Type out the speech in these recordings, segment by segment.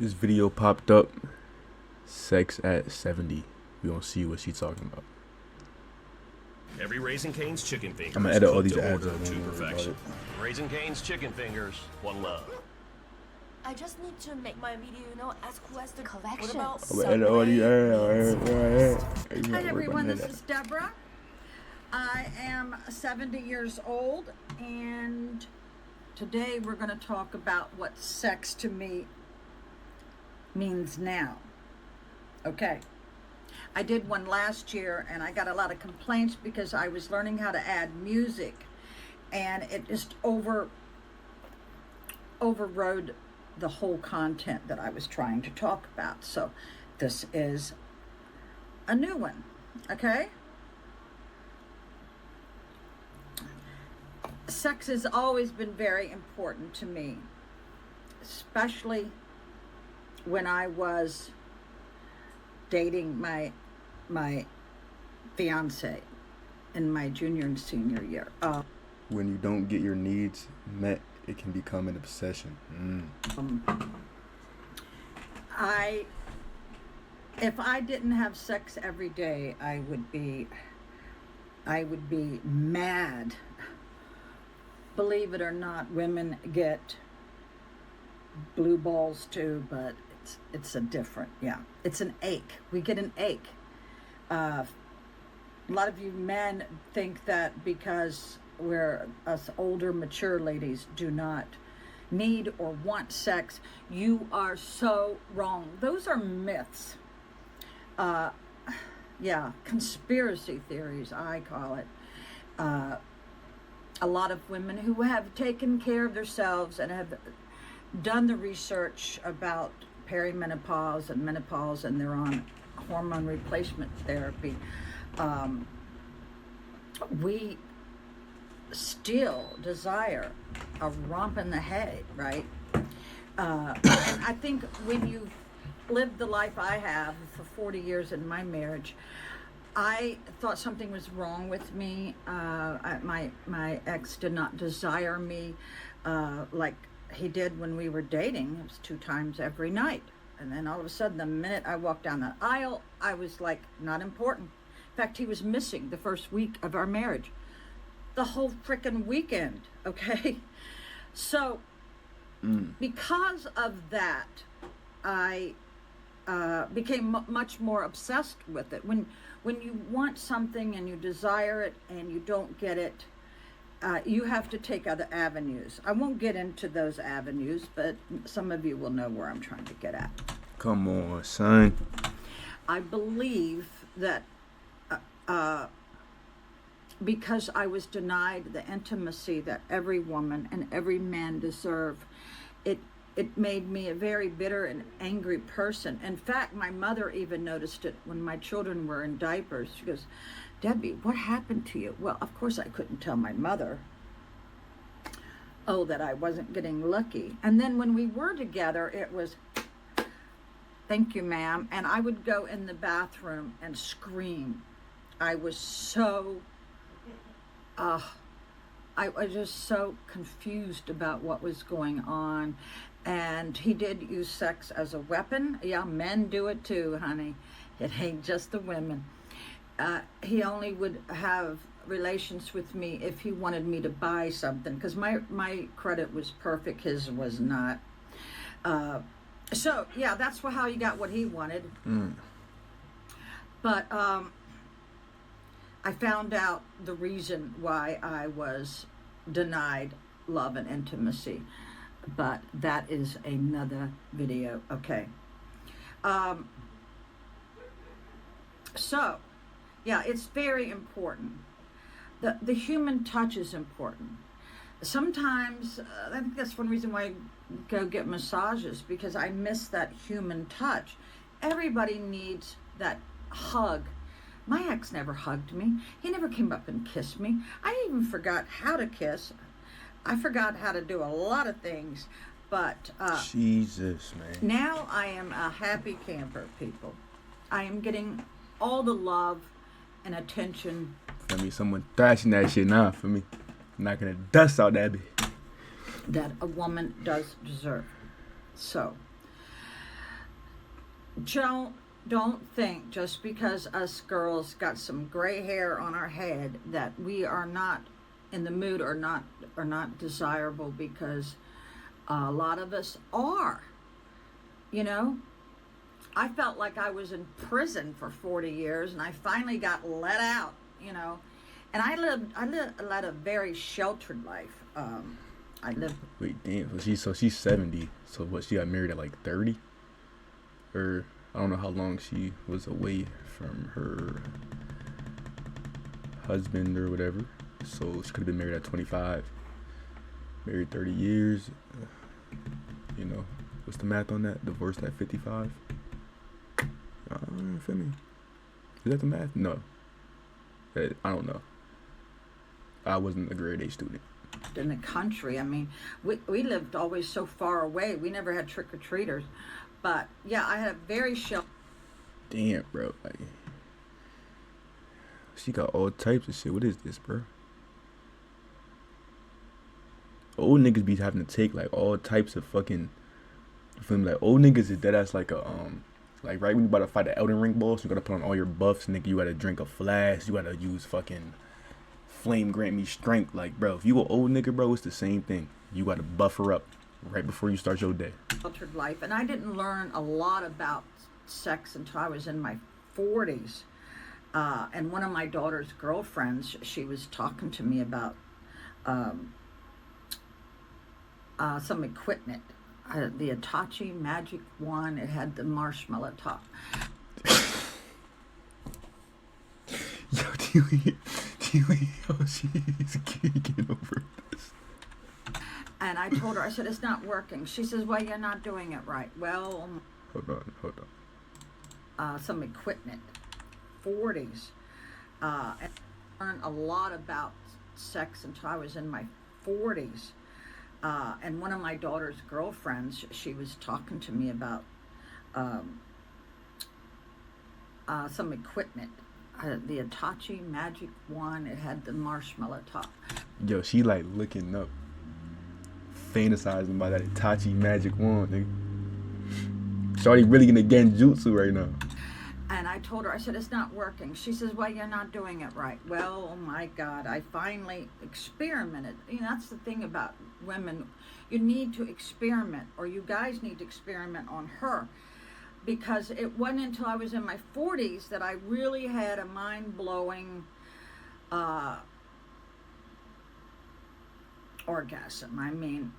This video popped up. Sex at 70. We gonna see what she talking about. Every Raising Cane's chicken fingers. I'm gonna edit all these cooked to ads order out. to Don't worry about perfection. it. Raising Cane's chicken fingers. One love. I just need to make my video, as cool as the Correction. What about I'm gonna edit all these ads. Hi everyone, this is Deborah. I am 70 years old, and today we're going to talk about what sex to me means now. Okay. I did one last year and I got a lot of complaints because I was learning how to add music, and it just overrode the whole content that I was trying to talk about. So this is a new one. Okay. Sex has always been very important to me, especially when I was dating my fiance in my junior and senior year. When you don't get your needs met, it can become an obsession. If I didn't have sex every day, I would be mad. Believe it or not, women get blue balls too, but it's a different, it's an ache. We get an ache. A lot of you men think that because we're us older, mature ladies do not need or want sex. You are so wrong. Those are myths. Conspiracy theories, I call it. A lot of women who have taken care of themselves and have done the research about perimenopause and menopause, and they're on hormone replacement therapy. We still desire a romp in the head, right? And I think when you lived the life I have for 40 years in my marriage, I thought something was wrong with me. My ex did not desire me like he did when we were dating. It was 2 times every night. And then all of a sudden, the minute I walked down the aisle, I was like, not important. In fact, he was missing the first week of our marriage. The whole frickin' weekend, okay? So, because of that, I became much more obsessed with it. When you want something and you desire it and you don't get it, you have to take other avenues. I won't get into those avenues, but some of you will know where I'm trying to get at. Come on, son. I believe that because I was denied the intimacy that every woman and every man deserve, it made me a very bitter and angry person. In fact, my mother even noticed it when my children were in diapers. She goes, "Debbie, what happened to you?" Well, of course I couldn't tell my mother, that I wasn't getting lucky. And then when we were together, it was, "Thank you, ma'am." And I would go in the bathroom and scream. I was so, I was just so confused about what was going on. And he did use sex as a weapon. Yeah, men do it too, honey. It ain't just the women. He only would have relations with me if he wanted me to buy something, because my credit was perfect, his was not. So yeah, that's how he got what he wanted. But I found out the reason why I was denied love and intimacy, but that is another video. Okay. So yeah, it's very important. The human touch is important. Sometimes, I think that's one reason why I go get massages, because I miss that human touch. Everybody needs that hug. My ex never hugged me. He never came up and kissed me. I even forgot how to kiss. I forgot how to do a lot of things, but Jesus, man. now I am a happy camper, people. I am getting all the love and attention. Feel me? Someone thrashing that shit now for me. Knocking the dust out that bitch. that a woman does deserve. So, Don't think just because us girls got some gray hair on our head that we are not in the mood or not desirable, because a lot of us are. You know, I felt like I was in prison for 40 years and I finally got let out, you know. And I led a very sheltered life. I lived. Wait, damn. So she's 70. So what? She got married at like 30, or I don't know how long she was away from her husband or whatever. So she could have been married at 25. Married 30 years. You know, what's the math on that? Divorced at 55. Feel me? Is that the math? No. I don't know. I wasn't a grade A student. In the country, I mean, we lived always so far away. We never had trick-or-treaters. But yeah, I had a very Damn, bro. Like, she got all types of shit. What is this, bro? Old niggas be having to take like all types of fucking. You feel me? Like old niggas is dead ass like a like right when you about to fight the Elden Ring boss, you gotta put on all your buffs, nigga. You gotta drink a flask. You gotta use fucking flame grant me strength. Like, bro, if you an old nigga, bro, it's the same thing. You gotta buffer up right before you start your day. Sheltered life, and I didn't learn a lot about sex until I was in my 40s. And one of my daughter's girlfriends, she was talking to me about some equipment. The Hitachi Magic Wand. It had the marshmallow top. Yo, do you hear how she's geeking over this? And I told her, I said, it's not working. She says, well, you're not doing it right. Well, Hold on. some equipment, 40s. And I learned a lot about sex until I was in my 40s. And one of my daughter's girlfriends, she was talking to me about some equipment. The Hitachi Magic Wand. It had the marshmallow top. Yo, she like looking up, fantasizing about that Itachi Magic Wand, nigga. Shawty really gonna genjutsu right now. And I told her, I said, it's not working. She says, well, you're not doing it right. Well, oh my God, I finally experimented. You know, that's the thing about women. You need to experiment, or you guys need to experiment on her. Because it wasn't until I was in my 40s that I really had a mind-blowing orgasm. I mean,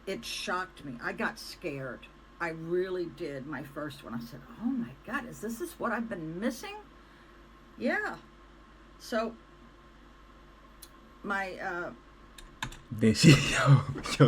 it shocked me. I got scared. I really did. My first one. I said, oh my God, is this what I've been missing? Yeah. So, my... Then she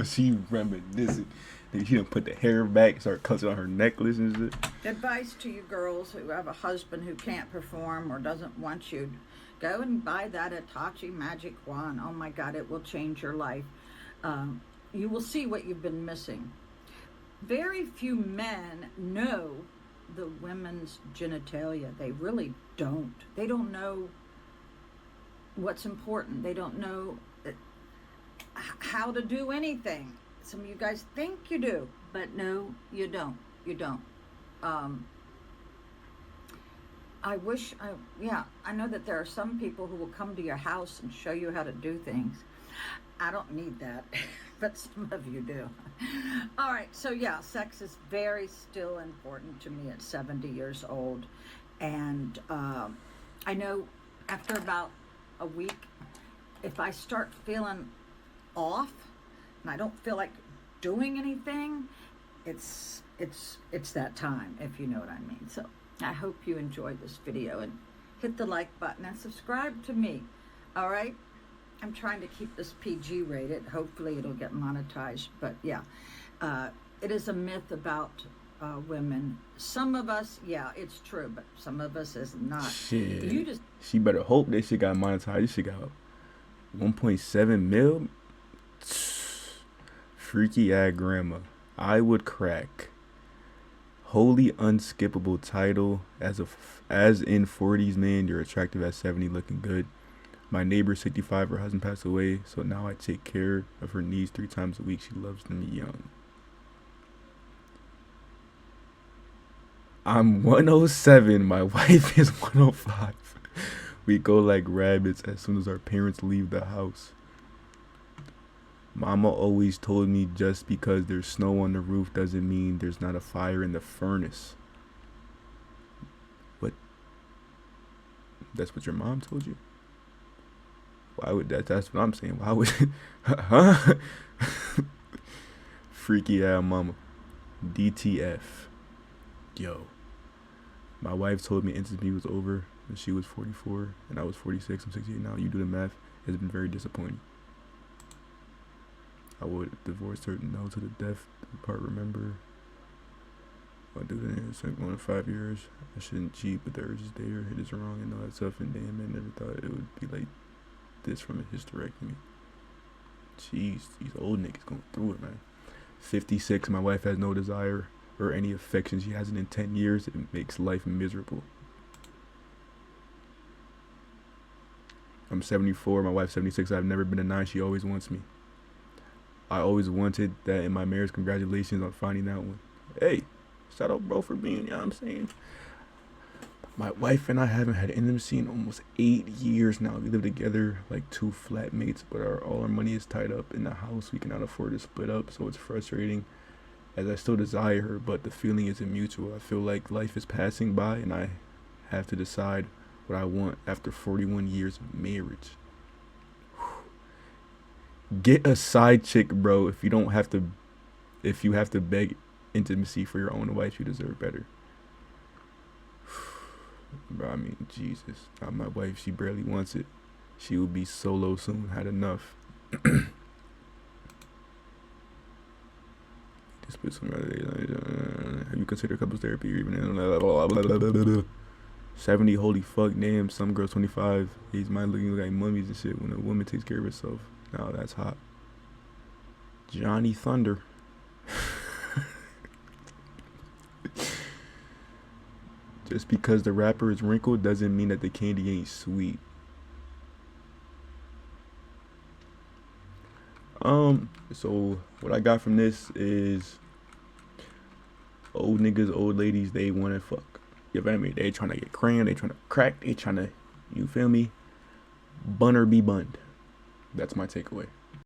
she reminiscing. Then she done put the hair back, start cutting on her necklace and shit. Advice to you girls who have a husband who can't perform or doesn't want you, go and buy that Hitachi Magic Wand. Oh my God, it will change your life. You will see what you've been missing. Very few men know the women's genitalia. They really don't. They don't know what's important. They don't know how to do anything. Some of you guys think you do, but no, you don't. You don't. I know that there are some people who will come to your house and show you how to do things. I don't need that, but some of you do. All right, so yeah, sex is very still important to me at 70 years old. And I know after about a week, if I start feeling off and I don't feel like doing anything, it's that time, if you know what I mean. So I hope you enjoyed this video, and hit the like button and subscribe to me. All right, I'm trying to keep this PG rated. Hopefully it'll get monetized, but yeah, it is a myth about women. Some of us, yeah, it's true, but some of us is not. Shit. She better hope that shit got monetized. This shit got 1.7 mil. Freaky ass grandma. I would crack. Wholly unskippable title. As in 40s man, you're attractive at 70, looking good. My neighbor 65, her husband passed away, so now I take care of her needs 3 times a week. She loves them young. I'm 107. My wife is 105. We go like rabbits as soon as our parents leave the house. Mama always told me just because there's snow on the roof doesn't mean there's not a fire in the furnace. What? That's what your mom told you? Why would that's what I'm saying. Why would huh? Freaky ass mama. DTF. Yo. My wife told me intimacy was over when she was 44 and I was 46. I'm 68 now. You do the math. It's been very disappointing. I would divorce her, no to the death part, remember. I do that in 1 to 5 years. I shouldn't cheat, but the urge is there. It is wrong and all that stuff. And damn, I never thought it would be like this from a hysterectomy. Jeez, these old niggas going through it, man. 56, my wife has no desire or any affection. She hasn't in 10 years. It makes life miserable. I'm 74, my wife's 76. I've never been a 9. She always wants me. I always wanted that in my marriage. Congratulations on finding that one. Hey, shout out, bro, for being, you know what I'm saying? My wife and I haven't had intimacy in almost 8 years now. We live together like 2 flatmates, but all our money is tied up in the house. We cannot afford to split up, so it's frustrating as I still desire her, but the feeling isn't mutual. I feel like life is passing by and I have to decide what I want after 41 years of marriage. Get a side chick, bro. If you have to beg intimacy for your own wife, you deserve better. Bro, I mean, Jesus. My wife, she barely wants it. She will be solo soon. Had enough. Just put some have you considered couples therapy or even 70? Holy fuck, damn. Some girls 25. He's mind looking like mummies and shit when a woman takes care of herself. Now that's hot. Johnny Thunder. Just because the wrapper is wrinkled doesn't mean that the candy ain't sweet. So what I got from this is old niggas, old ladies, they wanna fuck. You feel me? They trying to get crayon, they trying to crack, they trying to, you feel me? Bun or be bunned. That's my takeaway.